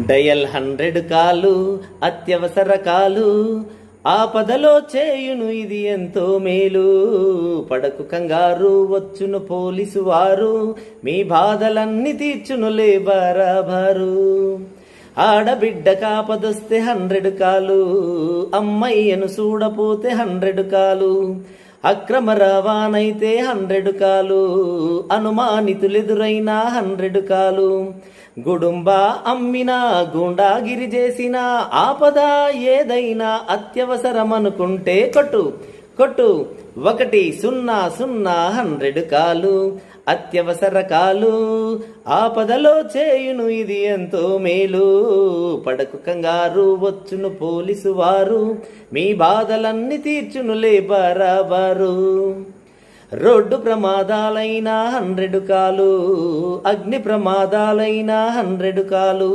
Dial 100 కాలు అత్యవసర కాలు, ఆపదలో చేయును ఇది ఎంతో మేలు. పడకు కంగారు వచ్చును పోలీసు వారు, మీ బాధలన్నీ తీర్చునులే బరాబరు. ఆడబిడ్డ కాపదొస్తే 100 కాలు, అమ్మయ్యను చూడపోతే 100 కాలు. అక్రమ రవాణైతే 100 కాలు, అనుమానితులెదురైనా 100 కాలు. గుడుంబ అమ్మినా గుండాగిరి చేసిన, ఆపద ఏదైనా అత్యవసరమనుకుంటే కొట్టు కొట్టు 100 కాలు. అత్యవసర కాలు, ఆపదలో చేయును ఇది ఎంతో మేలు. పడకు కంగారు వచ్చును పోలీసు వారు, మీ బాధలన్నీ తీర్చునులే బరాబరు. రోడ్డు ప్రమాదాలైనా 100 కాలు, అగ్ని ప్రమాదాలైనా 100 కాలు.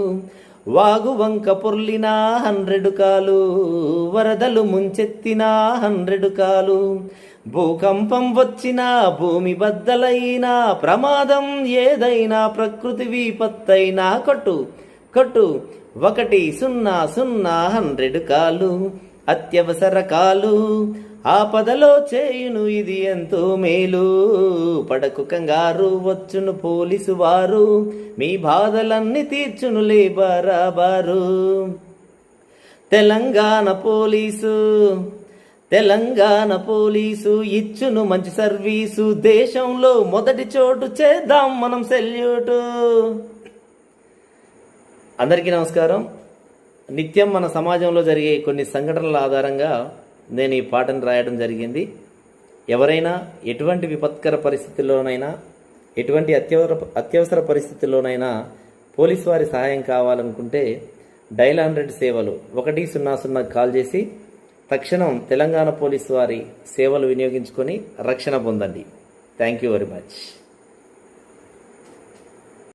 వాగు వంక పొర్లినా 100 కాలు, వరదలు ముంచెత్తినా 100 కాలు. భూకంపం వచ్చినా భూమి బద్దలైనా, ప్రమాదం ఏదైనా ప్రకృతి విపత్తైనా కొట్టు కొట్టు 100 కాలు. అత్యవసర కాలు, ఆపదలో చేయును ఇది ఎంతో మేలు. పడకు కంగారు వచ్చును పోలీసు వారు, మీ బాధలన్నీ తీర్చునులే బరాబరు. తెలంగాణ పోలీసు ఇచ్చును మంచి సర్వీసు, దేశంలో మొదటి చోటు చేద్దాం మనం సెల్యూటు. అందరికీ నమస్కారం. నిత్యం మన సమాజంలో జరిగే కొన్ని సంఘటనల ఆధారంగా నేను ఈ పాటను రాయడం జరిగింది. ఎవరైనా ఎటువంటి విపత్కర పరిస్థితుల్లోనైనా, ఎటువంటి అత్యవసర పరిస్థితుల్లోనైనా పోలీసు వారి సహాయం కావాలనుకుంటే డయల్ 100 సేవలు 100 కాల్ చేసి తక్షణం తెలంగాణ పోలీసు వారి సేవలు వినియోగించుకొని రక్షణ పొందండి. Thank you very much.